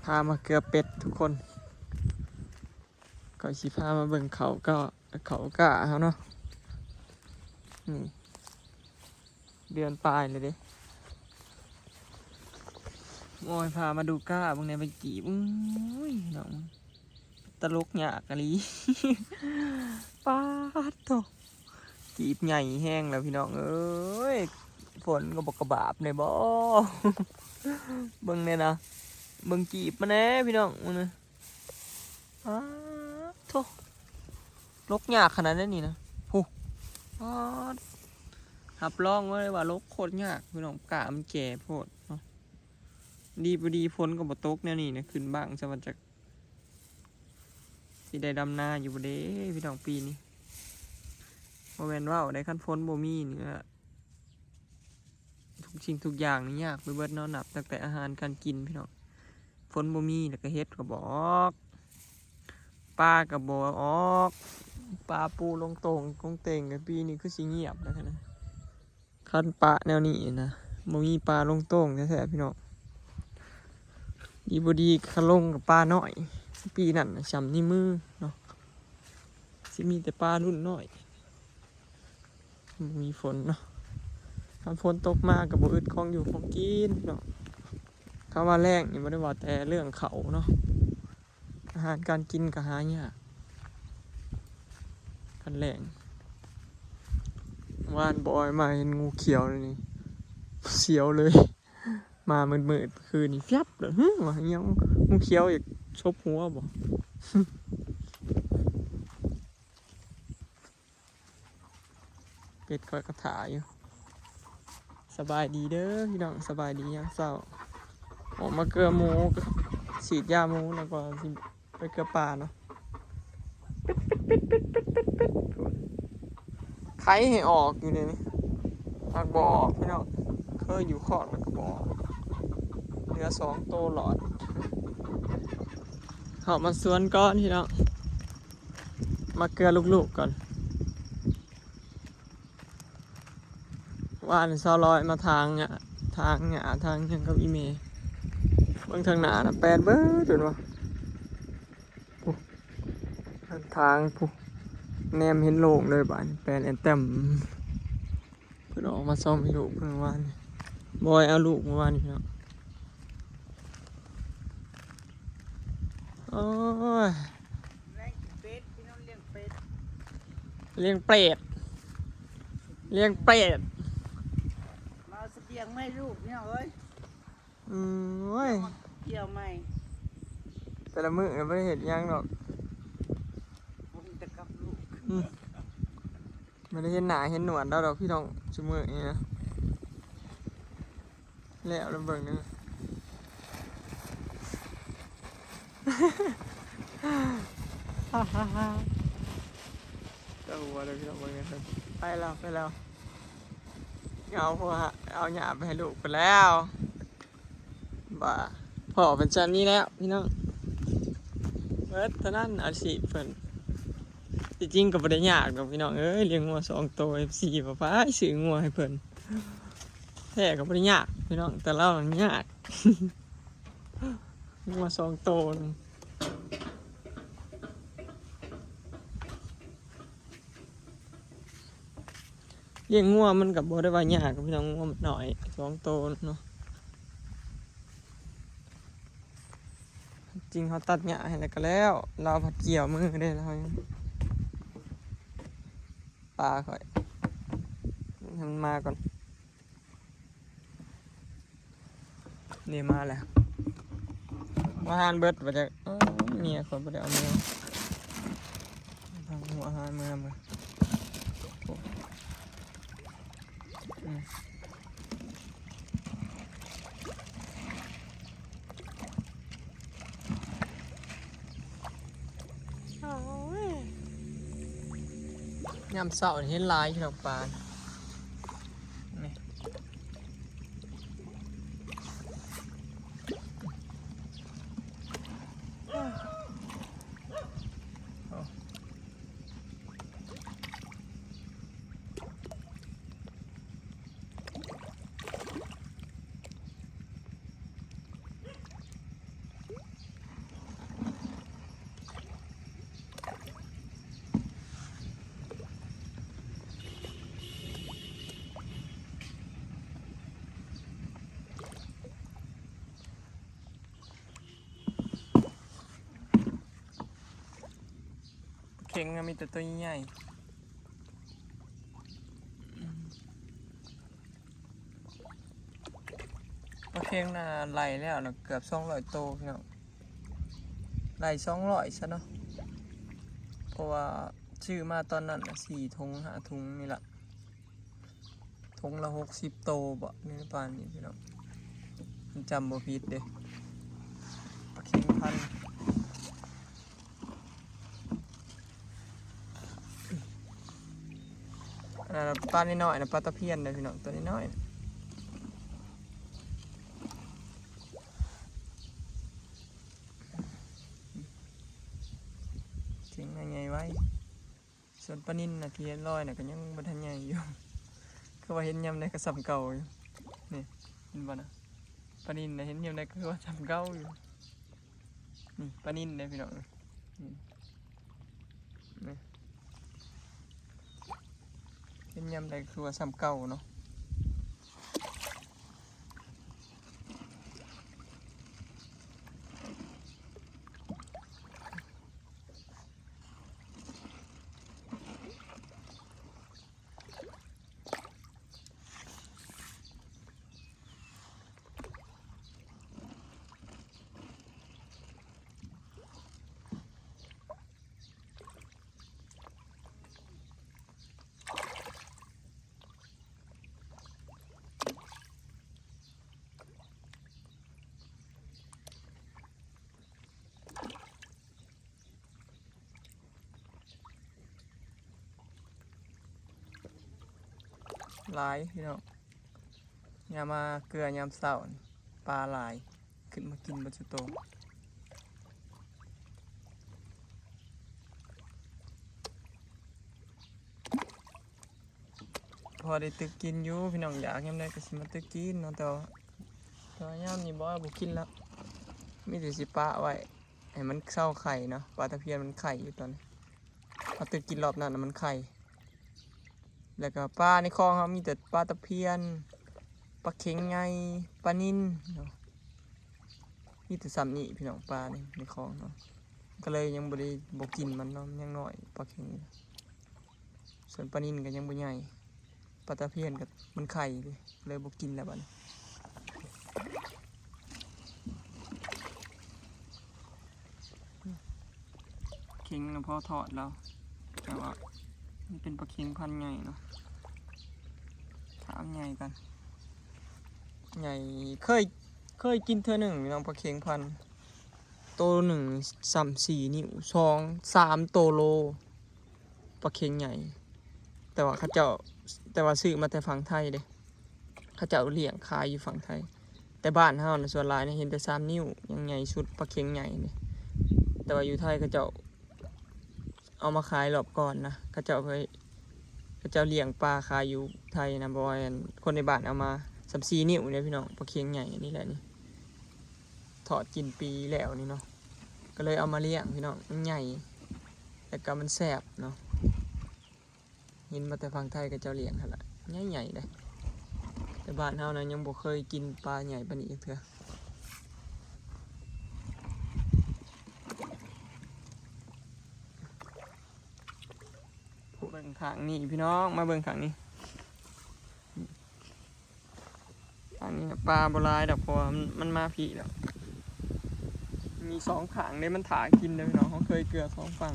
พามาเกลือเป็ดทุกคนก็สิพามาเบิ่งเขาก็เขากะเขาเนาะนี่เดือนปลายเลยเด้โอ้ยพามาดูก้าบางในไปจีบอุ้ยน้องตลกหยากอะลี ป้าดโตจีบใหญ่แห้งแล้วพี่น้องเอ้ยฝนก็บอกกระบาบเลยบ่ เบิ่งเนี่ยนะเบิ่งจีบมาแน่พี่น้องมึงนะป้าดโตลกยากขนาดนั้นนี่นะฮู้ป้าดหับรองไว้เลยว่าลกโคตรยากพี่น้องกะมันแก่โพดเนาะดีพอดีฝนก็บ่ตกแนวนี้นะขึ้นบ้างจะมันจะสิได้ดำนาอยู่บ่เด้พี่น้องปีนี้บ่แม่นว่าได้คันฝนบ่มีนี่ก็ทุกสิ่งทุกอย่างนี่ยากไปเบิดเนาะนับตั้งแต่อาหารการกินพี่น้องฝนบ่มีแล้วก็เฮ็ดก็บ่ออกปลาก็บ่ออกปลาปูลงโต่งกงเต่งกับปีนี้คือสิเงียบแล้วนะคันปลาแนวนี้นะบ่มีปลาลงโต่งแท้ๆพี่น้องดีบ่ดีคลงกับปลาน้อยปีนั้นน่ะช้ำนี่มือเนาะสิมีแต่ปลารุ่นน้อยมีฝนเนาะถ้าฝนตกมากับบ่อึดของอยู่ของกินเนาะคำว่าแรงนี่บ่ได้ว่าแต่เรื่องเขาเนาะอาหารการกินก็หายากกันแรงวานบอยมาเห็นงูเขียวเลยนี่เสียวเลยมามืดๆคืนนี่ฟับเลยว่าเงี้ยงูเขียวอยากชบหัวบ่ เป็ดคอยกระถาอยู่สบายดีเด้อพี่น้องสบายดียังเศร้าออกมาเกลือหมูฉีดยาหมูแล้วก็ไปเกลือปลาเนาะไข่ให้ออกอยู่เลยนี่อากบอกพี่น้องเคยอยู่ขอดแล้วก็บอกเหลือ2 โตหลอดเขามาสวนก้อนพี่น้องมาเกลือลูกๆก่อนว่านซอลอยมาทางเนี่ยทางยังกับอีเมย์เบื้องทางหนานะแปดเบ้อจุดวะทางผู้แนมเห็นโล่งเลยบ้านแปดแอนเต็มเพื่อนออกมาซ่อมให้ลูกเพื่อนวานบอยเอาลูกเมื่อวานนี่เนาะโอ้ยเลี้ยงเป็ดเลี้ยงเปรตเลี้ยงเปรตมาเสบียงไม่ลูกเนี่ยเอ้ยเว้ยเกี่ยวไม่แต่ละมื้อไม่ได้เห็นยังหรอกผมจะกับลูกไม่ได้เห็นหนาเห็นหนวดเราดอกพี่น้องชั่วโมงนี้นะแล้วลำเบิงนึงเจ้าหัวเลยพี่น้องเบิงนี่ครับไปแล้วเอาพวกเอาหยาไปให้ลูกไปแล้วบ่าพ่อเป็นจันนี่แล้วพี่น้องเบิดเท่านั้นอาชีพเพิ่นจริงๆก็บ่ได้ยากดอกพี่น้องเอ้ยเลี้ยงงัว2 ตัว FC ป้าซื้องัวให้เพิ่นแท้ก็บ่ได้ยากพี่น้องแต่เรายาก งัว2 ตัวนึงเลี้ยงงัวมันก็บ่ได้ว่ายากพี่น้องงัวมันน้อย2 ตัวเนาะจริงเขาตัดหญ้าให้แล้วก็แล้วเราผัดเกี่ยวมือได้แล้วปลาค่อยให้มันมาก่อนนี่มาแล้วอาหารเบิดว่าจะเมียคนบ่ได้เอาเมียทางหัวอาหารมือยามเสาร์เห็นลายที่เราปลานี่ เค็งอะมีแต่ตัวใหญ่ปลาเค็งน่ะไหลแล้วนะเกือบ200โตพี่น้องไหล200ซะเนาะเพราะว่าชื่อมาตอนนั้นน่ะ4 ถุง5 ถุงนี่ละถุงละ60 โตบ่นี่ปานนี้พี่น้องมันจำบ่ผิดเด้ปลาเค็งพันปลาน้อยๆนะปลาตะเพียนเลยพี่น้องตัวน้อยๆเค็งใหญ่ๆไว้ส่วนปลานิ่นนะที่ลอยนะก็ยังบ่ทันใหญ่อยู่ คือว่าเห็นยำในกระสับเก่าอยู่นี่เห็นบ่นะปลานิ่นนะเห็นยำในคือว่าสับเก่าอยู่นี่ปลานิ่นเลยพี่น้องนี่เห็นยำในคือว่าสับเก่าเนาะหลายพี่น้องยามมาเกลือยามเสาร์ปลาหลายขึ้นมากินบัจุโตพอได้ตึกกินอยู่พี่น้องอยากยามได้ก็สิมาตึกกินเนาะแต่ว่ายามนี้บ่กินแล้วมีแต่สิปะไว้ให้มันเศร้าไข่เนาะปลาตะเพียนมันไข่อยู่ตอนนี้พอตึกกินรอบนั้นน่ะมันไข่แล้วก็ปลาในคลองเขามีแต่ปลาตะเพียนปลาเค็งไงปลานิ่นเนาะมีแต่ซ้ำนี่พี่น้องปลาในคลองเนาะก็เลยยังบ่ได้บ่กินมันเนาะยังน้อยปลาเค็งส่วนปลานิ่นก็ยังบ่ใหญ่ปลาตะเพียนก็มันไข่เลยบ่กินแล้วบัดนี้เค็งนะพอทอดแล้วแต่ว่ามันเป็นปลาเค็งพันธุ์ใหญ่เนาะถามใหญ่กันใหญ่เคยกินเท่าหนึ่งน้องปลาเค็งพันธุ์โตหนึ่ง3-4 นิ้ว2-3 โตโลปลาเค็งใหญ่แต่ว่าซื้อมาแต่ฝั่งไทยเด้เขาเจ้าเลี้ยงขายอยู่ฝั่งไทยแต่บ้านเฮานะส่วนหลายเนี่ยเห็นแต่3 นิ้วยังใหญ่สุดปลาเค็งใหญ่เนี่ยแต่ว่าอยู่ไทยเขาเจ้าเอามาขายรอบก่อนนะเขาเจ้าเลี้ยงปลาขายอยู่ไทยนะบอยคนในบ้านเอามา3-4 นิ้วเนี่ยพี่น้องปลาเค็งใหญ่นี่แหละนี่ถอดกินปีแล้วนี่เนาะก็เลยเอามาเลี้ยงพี่น้องมันใหญ่แต่ก็มันแซ่บเนาะยินมาแต่ฝั่งไทยก็เจ้าเลี้ยงหั่นล่ะใหญ่เลยแต่บ้านเฮานะยังบ่เคยกินปลาใหญ่ปานนี้อีกเทื่อเบิ่งข้างนี้พี่น้องมาเบิ่งข้างนี้ข้างนี้ปลาบ่หลายดอกเพราะว่ามันมาพี่แล้วมี2ข้างเลยมันถากินเด้อพี่น้องเขาเคยเกลือ2 ฝั่ง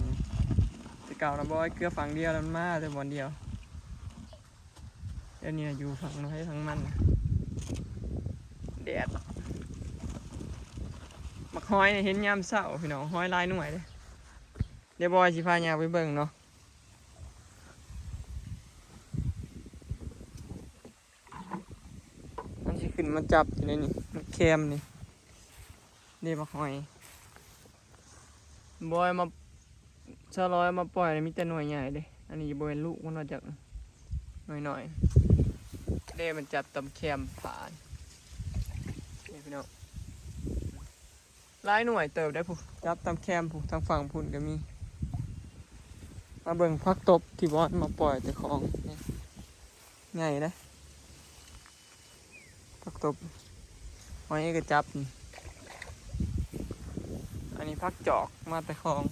แต่เก่านะบ่เกลือฝั่งเดียวแล้วมันมาแต่บ่อนเดียวเดี๋ยวนี้อยู่ฝั่งน้อยฝั่งมันแดดมักฮ้อยเห็นยามเช้าพี่น้องฮ้อยลายหน่วยเด้เดี๋ยวบอยสิพาย่างไปเบิ่งเนาะมันสิขึ้นมาจับอยู่ในนี่แคมนี่เดี๋ยวมักฮ้อยบอยมาชะลอยมาปล่อยมีแต่หน่วยใหญ่เด้อันนี้บอยลูกมันมาจากหน่อยๆเด้มันจับตำแคมผ่านนี่พี่น้องหลายหน่วยเติบได้ผู้จับตำแคมผู้ทางฝั่งพุ่นก็มีมาเบิ่งพักตบที่บอสมาปล่อยแต่ของนี่ใหญ่นะพักตบไว้ก็จับนี่อันนี้พักจอกมาแต่ของ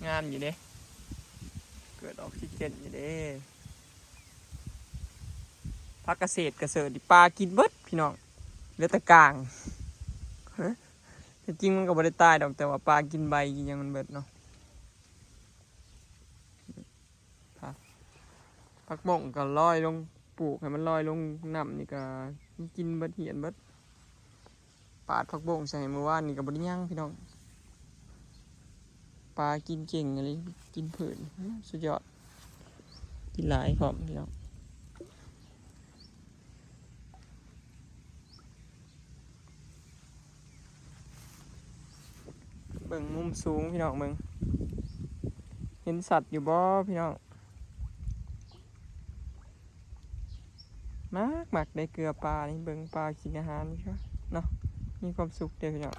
งามอยู่เด้เกิดออกซิเจนอยู่เด้พักเกษตรเกษตรปลากินเบิดพี่น้องเหลือแต่กลางแต่จริงมันก็บ่ได้ตายดอกแต่ว่าปลากินใบกินหยังมันเบิดเนาะผักบ้งก็ลอยลงปลูกให้มันลอยลงน้ำนี่ก็กินเบิดเหียนเบิดปาดผักบ้งใส่เมื่อวานนี่ก็บ่ได้ย่างพี่น้องปลากินเก่งอะไรกินผืนสุดยอดกินหลายพร้อมพี่น้องเบิ่งมุมสูงพี่น้องเบิ่งเห็นสัตว์อยู่บ่พี่น้องมากได้เกลือปลานี่เบิ่งปลากินอาหารนี่ครับเนาะมีความสุขเด้อพี่น้อง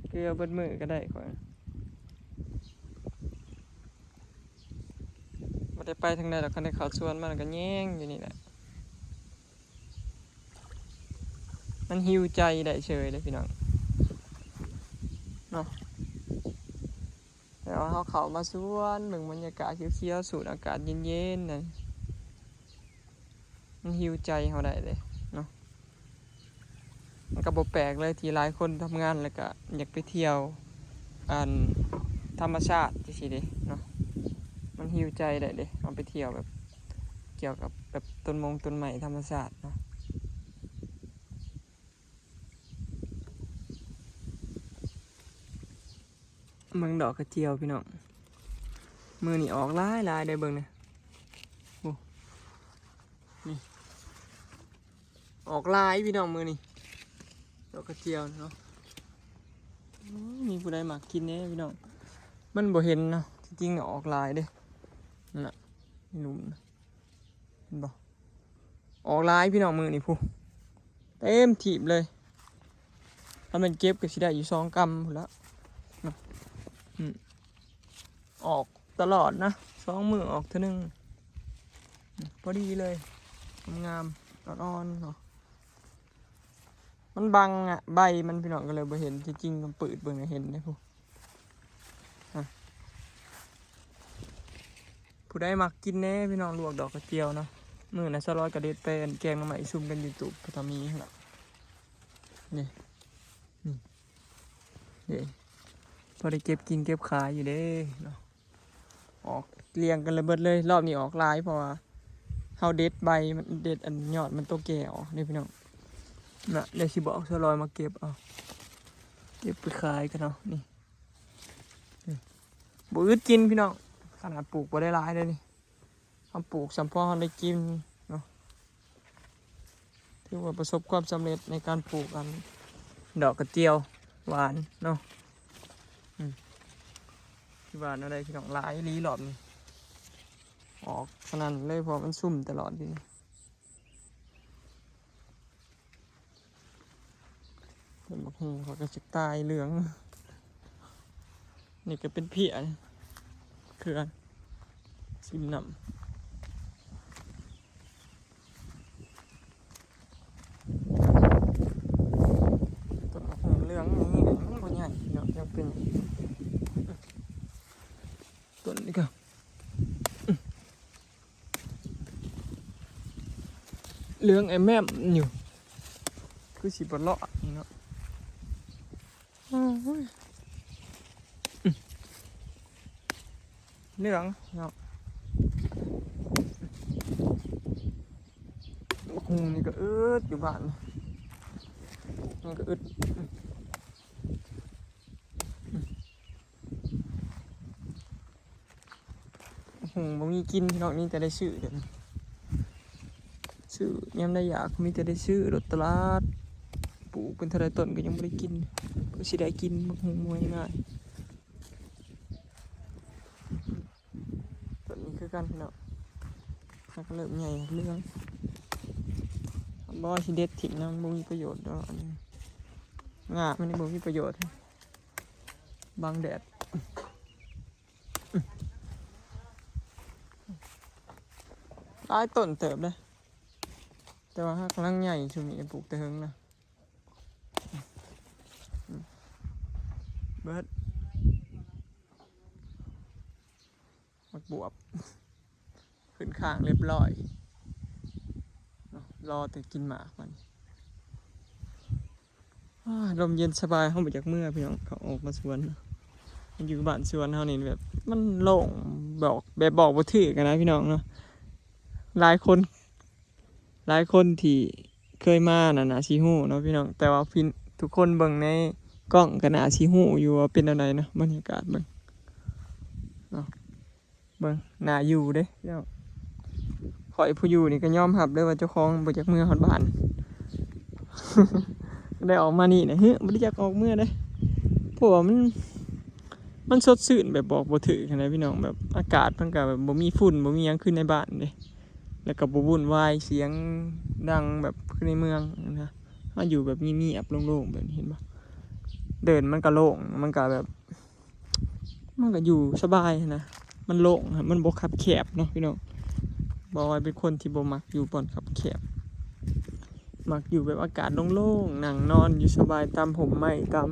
เกลือเบิดมือก็ได้ข่อยบ่ได้ไปทางใดดอกคันได้เข้าสวนมันก็แย่งอยู่นี่แหละมันหิวใจได้เฉยเลยพี่น้องเนาะแล้วเขาเข้ามาสวนเบิ่งบรรยากาศเขียวๆสูดอากาศเย็นๆนั่นมันหิวใจเขาได้เลยเนาะมันก็บ่แปลกเลยที่หลายคนทำงานแล้วก็อยากไปเที่ยวธรรมชาติจังซี่เด้เนาะมันหิวใจได้เด้เอาไปเที่ยวแบบเกี่ยวกับแบบต้นไม้ธรรมชาติเนาะเบิ่งดอกกระเจียวพี่น้องมือนี่ออกหลายได้เบิ่งเนี่ยโอ้นี่ออกลายพี่น้องมือนี่ดอกกระเจียวเนาะมีผู้ใดมากินเนี่ยพี่น้องมันบ่เห็นเนาะจริงๆออกลายเด้นั่นน่ะหนุ่มเห็นบ่ออกลายพี่น้องมือนี่ผู้เต็มถีบเลยถ้ามันเก็บก็สิได้อยู่2 กรัมพุ่นละออกตลอดนะ2 มื้อออกเท่านึงพอดีเลยงามอ่อนๆเนาะมันบังอ่ะใบมันพี่น้องก็เลยบ่เห็นจริงๆมันเปิดเบิ่งเห็นได้ผู้ใดมักกินแน่พี่น้องลวกดอกกระเจียวเนาะมื้อน่ะซะร้อยกระเด็ดเป็นแกงมาใหม่ซุ่มกันอยู่ตุบก็ทำมีหั่นล่ะนี่เด้พอได้เก็บกินเก็บขายอยู่เด้เนาะออกเรียงกันเลยเบิดเลยรอบนี้ออกหลายเพราะว่าเฮาเด็ดใบมันเด็ดอันยอดมันโตแก่ออกนี่พี่น้องน่ะเดี๋ยวสิบอกซะร้อยมาเก็บเอาเก็บไปขายกันเนาะนี่บ่อึดกินพี่น้องขนาดปลูกบ่ได้หลายเลยนี่ทำปลูกสัมพอได้กินเนาะถือว่าประสบความสำเร็จในการปลูกกันดอกกระเจียวหวานเนาะที่หวานอะไรพี่น้องหลายลีหลอดนี่ออกขนาดเลยเพราะมันซุ่มตลอดดิเป็นบักฮูเขาก็จะตายเหลืองนี่ก็เป็นเพี้ยเขื่อนซิมนำต้นบักฮูเหลืองนี่มันก็ใหญ่เนาะยังเป็นต้นนี้ก็เหลืองไอ้แม่มอยู่คือสีบเลาะนี่เนาะเหลืองเนาะนี่ก็อึดอยู่บ้านนี่ก็อึดบ่มีกินพี่น้องนี่จะได้ซื้อเดี๋ยวซื้อยามได้อยากมีแต่ได้ซื้อรถตลาดปลูกเป็นเท่าไรต้นก็ยังไม่ได้กินก็สิได้กินบักฮูมวยง่ายต้นนี้คือกันพี่น้องมันก็เริ่มใหญ่เรื่องบ่สิเด็ดถิ่นนะบ่มีประโยชน์ดอกงามันบ่มีประโยชน์บังแดดหลายต้นเติบเลยแต่ว่าถ้ากำลังใหญ่ช่วงนี้ปลูกแต่เฮิงนะ เบิดมักบวบขึ้นข้างเรียบร้อยเนาะรอแต่กินหมากมันลมเย็นสบายเข้ามาจากเมื่อพี่น้องเขาออกมาสวนเนาะมันอยู่บ้านสวนเท่านี้แบบมันโล่งบอกบ่ถือกันนะพี่น้องเนาะหลายคนที่เคยมาน่ะนะสิฮู้เนาะพี่น้องแต่ว่าพี่ทุกคนเบิ่งในกล้องก็น่าสิฮู้อยู่ว่าเป็นอะไรเนาะบรรยากาศเบิ่งเนาะเบิ่งน่าอยู่เด้พี่น้องข่อยผู้อยู่นี่ก็ยอมรับเลยว่าเจ้าของบ่จากเมื่อฮอดบ้าน ได้ออกมานี่นะบ่ได้อยากออกเมื่อเด้เพราะว่ามันสดชื่นแบบบอกบ่ถูกนะพี่น้องแบบอากาศมันก็แบบบ่มีฝุ่นบ่มีหยังขึ้นในบ้านเด้แล้วก็บ่วุ่นวายเสียงดังแบบคือในเมืองนะมาอยู่แบบเงียบๆโล่งๆแบบนี้เห็นบ่เดินมันก็โล่งมันก็แบบมันก็อยู่สบายนะมันโล่งมันบ่คับแคบเนาะพี่น้องบ่ว่าเป็นคนที่บ่มักอยู่บ่อนคับแคบมักอยู่แบบอากาศโล่งๆนั่งนอนอยู่สบายตามห่มไม้ตาม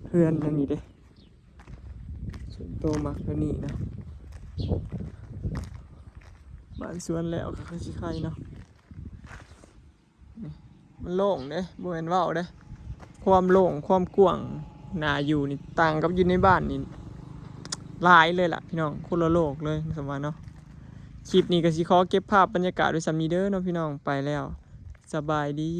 เรือนนั่นนี่เด้ส่วนตัวมักตัวนี้นะบ้านสวนแล้วก็คือสิใครเนาะนี่มันโล่งเด้บ่แม่นเว้าเด้ความโล่งความกว้างน่าอยู่นี่ต่างกับอยู่ในบ้านนี่หลายเลยล่ะพี่น้องคนละโลกเลยสมว่าเนาะคลิปนี้ก็สิขอเก็บภาพบรรยากาศไว้สำนี้เด้อเนาะพี่น้องไปแล้วสบายดี